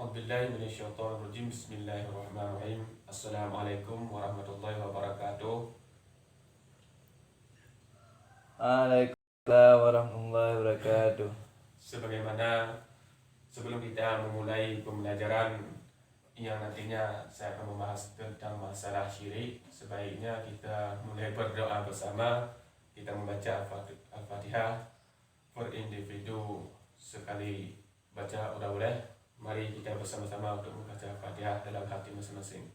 A'udzubillahi minasyaitonirrajim. Bismillahirrahmanirrahim. Assalamualaikum warahmatullahi wabarakatuh. Waalaikumsalam warahmatullahi wabarakatuh. Sebagaimana sebelum kita memulai pembelajaran yang nantinya saya akan membahas tentang masalah syirik, sebaiknya kita mulai berdoa bersama. Kita membaca Al-Fatihah per individu sekali baca udah boleh. Mari kita bersama-sama untuk membaca Al-Fatihah dalam hati masing-masing.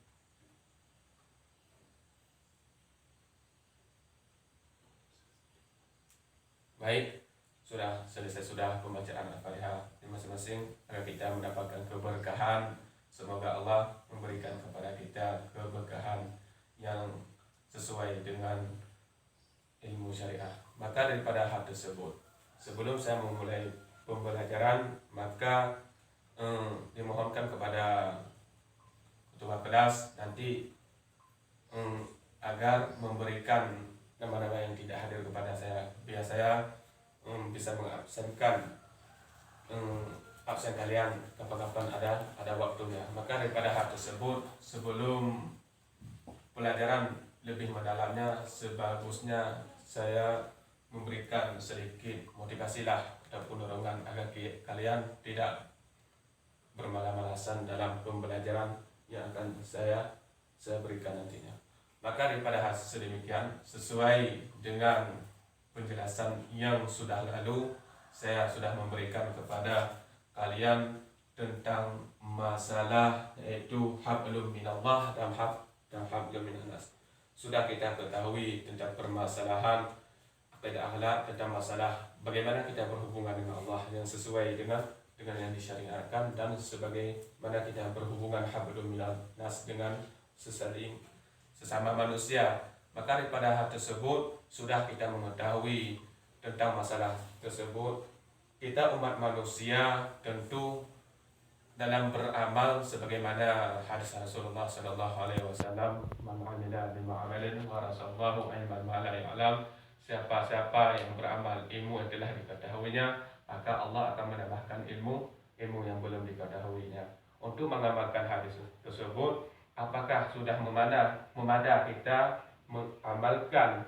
Baik, sudah pembacaan Al-Fatihah masing-masing agar kita mendapatkan keberkahan. Semoga Allah memberikan kepada kita keberkahan yang sesuai dengan ilmu syariah. Maka daripada hal tersebut, sebelum saya memulai pembelajaran, maka dimohonkan kepada ketua kelas nanti agar memberikan nama-nama yang tidak hadir kepada saya, biar saya bisa mengabsenkan absen kalian kapan-kapan ada waktunya. Maka daripada hal tersebut, sebelum pelajaran lebih mendalamnya, sebagusnya saya memberikan sedikit motivasilah ataupun dorongan agar kalian tidak bermalas-malasan dalam pembelajaran yang akan saya berikan nantinya. Maka daripada hal sedemikian, sesuai dengan penjelasan yang sudah lalu, saya sudah memberikan kepada kalian tentang masalah yaitu hablum minallah dan hablum minannas. Sudah kita ketahui tentang permasalahan akidah akhlak, tentang masalah bagaimana kita berhubungan dengan Allah yang sesuai dengan yang disyariatkan, dan sebagaimana kita berhubungan hablum minannas dengan sesama manusia. Maka daripada hal tersebut sudah kita mengetahui tentang masalah tersebut. Kita umat manusia tentu dalam beramal sebagaimana hadis Rasulullah sallallahu alaihi wasallam, "Man 'amila bima 'amalin wa rasallahu ilman ma la ya'lam." Siapa yang beramal ilmu yang telah diketahuinya, maka Allah akan menambahkan ilmu yang belum diketahuinya. Untuk mengamalkan hadis tersebut, apakah sudah memada kita mengamalkan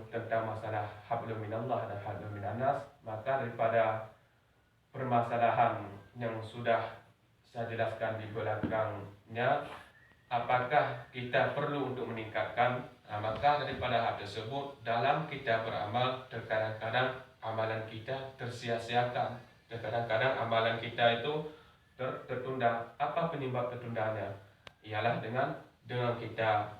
tentang masalah hablum minallah dan hablum minannas? Maka daripada permasalahan yang sudah saya jelaskan di belakangnya, apakah kita perlu untuk meningkatkan? Maka daripada hal tersebut, dalam kita beramal, terkadang-kadang amalan kita tersia-siakan, terkadang-kadang amalan kita itu tertunda. Apa penyebab tertundanya? Ialah dengan kita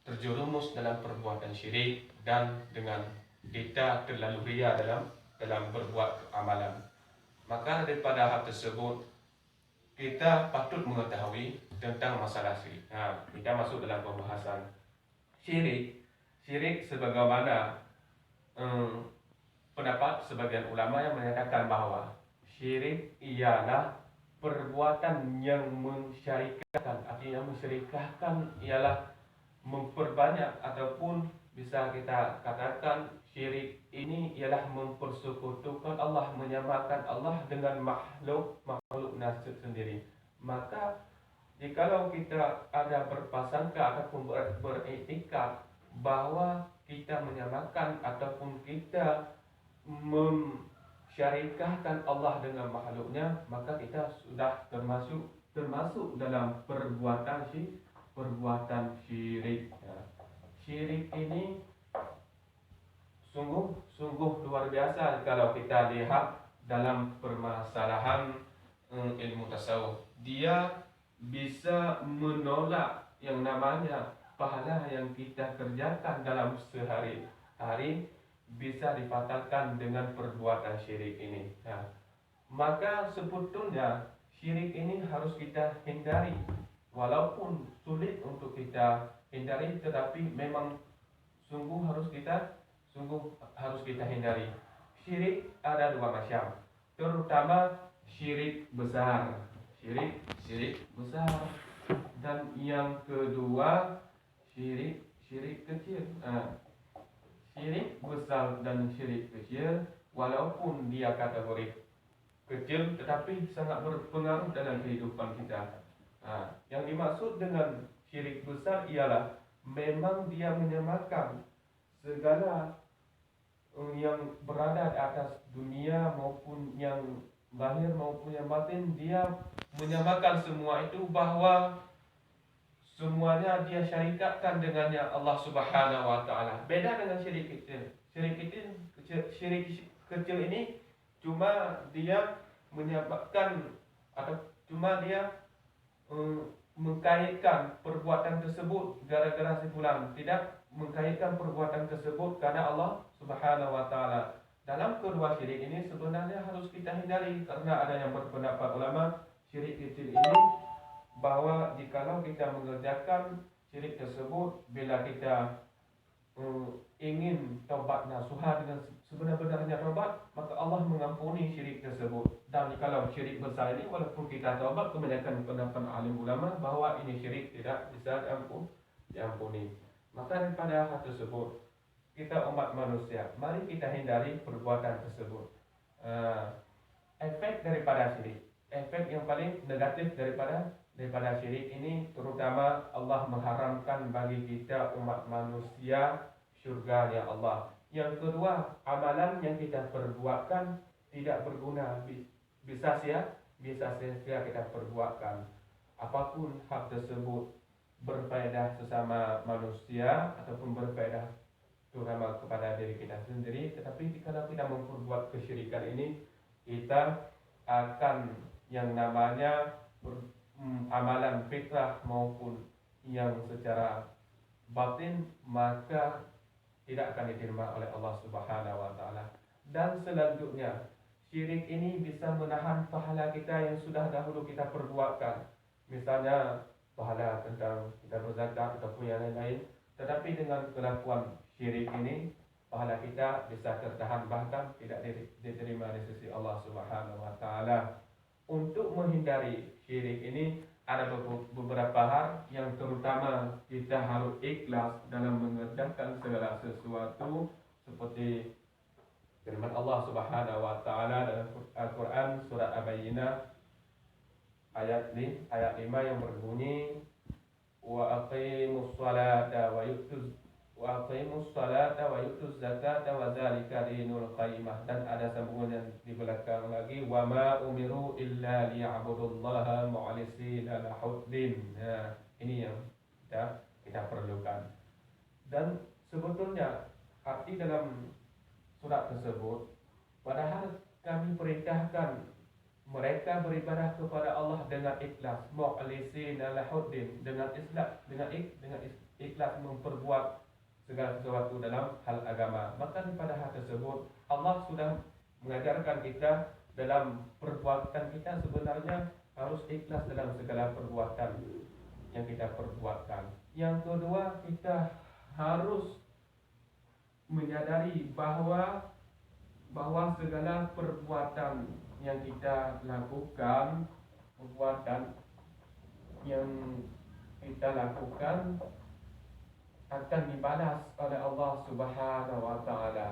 terjerumus dalam perbuatan syirik dan dengan kita terlalu ria dalam berbuat amalan. Maka daripada hal tersebut, kita patut mengetahui tentang masalah syirik. Kita masuk dalam pembahasan syirik. Syirik sebagaimana pendapat sebagian ulama yang menyatakan bahwa syirik ialah perbuatan yang mensyarikahkan. Artinya mensyarikahkan ialah memperbanyak, ataupun bisa kita katakan syirik ini ialah mempersekutukan Allah, menyamakan Allah dengan makhluk sendiri. Maka jikalau kita ada berprasangka ataupun beriktikad bahwa kita menyamakan ataupun kita syarikahkan Allah dengan makhluknya, maka kita sudah termasuk dalam perbuatan syirik. Syirik ini sungguh luar biasa kalau kita lihat dalam permasalahan ilmu tasawuf. Dia bisa menolak yang namanya pahala yang kita kerjakan dalam sehari-hari, bisa dipatahkan dengan perbuatan syirik ini. Maka sebetulnya syirik ini harus kita hindari, walaupun sulit untuk kita hindari, tetapi memang sungguh harus kita hindari. Syirik ada dua macam, terutama syirik besar, dan yang kedua syirik kecil. Syirik besar dan syirik kecil, walaupun dia kategori kecil tetapi sangat berpengaruh dalam kehidupan kita. Yang dimaksud dengan syirik besar ialah memang dia menyamakan segala yang berada di atas dunia maupun yang lahir maupun yang batin, dia menyamakan semua itu bahwa semuanya dia syarikatkan dengannya Allah Subhanahu wa taala. Beda dengan syirik kecil. Syirik kecil ini cuma dia menyebabkan atau cuma dia mengkaitkan perbuatan tersebut gara-gara si fulan, tidak mengkaitkan perbuatan tersebut karena Allah Subhanahu wa taala. Dalam kedua syirik ini sebenarnya harus kita hindari karena ada yang berpendapat ulama syirik kecil ini bahwa jikalau kita mengerjakan syirik tersebut bila kita ingin taubat nasuha dengan sebenar-benarnya taubat, maka Allah mengampuni syirik tersebut. Dan kalau syirik besar ini walaupun kita taubat, kebanyakan pendapat alim ulama bahwa ini syirik tidak bisa diampuni. Maka daripada hal tersebut, kita umat manusia, mari kita hindari perbuatan tersebut. Efek daripada syirik, efek yang paling negatif daripada syirik ini, terutama Allah mengharamkan bagi kita umat manusia syurga Allah. Yang kedua, amalan yang kita perbuatkan tidak berguna, bisa sia-sia kita perbuatkan. Apapun hal tersebut berfaedah sesama manusia ataupun berfaedah terutama kepada diri kita sendiri, tetapi kalau kita memperbuat kesyirikan ini, kita akan yang namanya amalan fitrah maupun yang secara batin, maka tidak akan diterima oleh Allah Subhanahu wa taala. Dan selanjutnya, syirik ini bisa menahan pahala kita yang sudah dahulu kita perbuatkan. Misalnya pahala tentang kita berzakat ataupun yang lain-lain, tetapi dengan kelakuan syirik ini pahala kita bisa tertahan, bahkan tidak diterima di sisi Allah Subhanahu wa taala. Untuk menghindari syirik ini ada beberapa hal yang terutama kita harus ikhlas dalam mengerjakan segala sesuatu, seperti firman Allah Subhanahu wa taala dalam Al-Qur'an surat Al-Bayyinah ayat 5 yang berbunyi wa aqimus salata wa yu'tuz zakata wa dzalika dinul qayyimah. Dan ada sambungan yang di belakang lagi, wa ma umiru illa liya'budullaha mu'lisina lahuddin. Ini yang kita perlukan. Dan sebetulnya arti dalam surat tersebut, padahal kami perintahkan mereka beribadah kepada Allah dengan ikhlas, mu'lisina lahuddin, dengan ikhlas memperbuat segala sesuatu dalam hal agama. Maka pada hal tersebut Allah sudah mengajarkan kita dalam perbuatan kita sebenarnya harus ikhlas dalam segala perbuatan yang kita perbuatkan. Yang kedua, kita harus menyadari bahwa segala perbuatan yang kita lakukan, akan dibalas oleh Allah Subhanahu wa taala.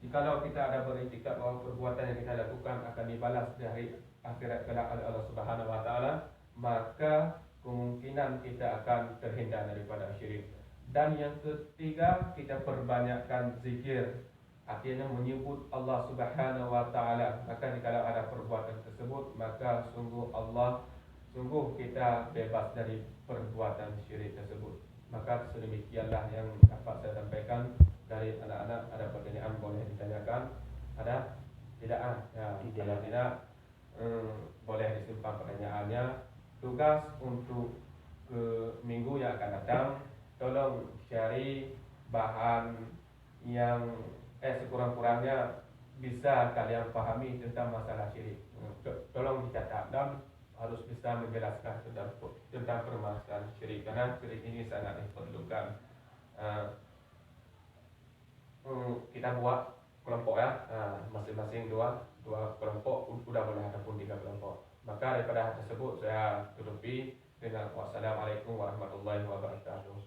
Jikalau kita ada beriktikad bahwa perbuatan yang kita lakukan akan dibalas dari akhirat kelak oleh Allah Subhanahu wa taala, maka kemungkinan kita akan terhindar daripada syirik. Dan yang ketiga, kita perbanyakkan zikir, artinya menyebut Allah Subhanahu wa taala. Maka jika ada perbuatan tersebut, maka sungguh kita bebas dari perbuatan syirik tersebut. Maka sedemikianlah yang dapat saya sampaikan dari anak-anak. Ada pertanyaan boleh ditanyakan. Ada? Tidak? Kalau tidak, boleh disimpan pertanyaannya. Tugas untuk ke minggu yang akan datang, tolong cari bahan yang sekurang-kurangnya bisa kalian pahami tentang masalah syirik. Tolong dicatat dan harus bisa menjelaskan tentang permasalahan syirik, karena syirik ini sangat diperlukan. Kita buat kelompok ya, masing-masing dua kelompok, sudah boleh ataupun 3 kelompok. Maka daripada hal tersebut saya tutupi dengan wassalamualaikum warahmatullahi wabarakatuh.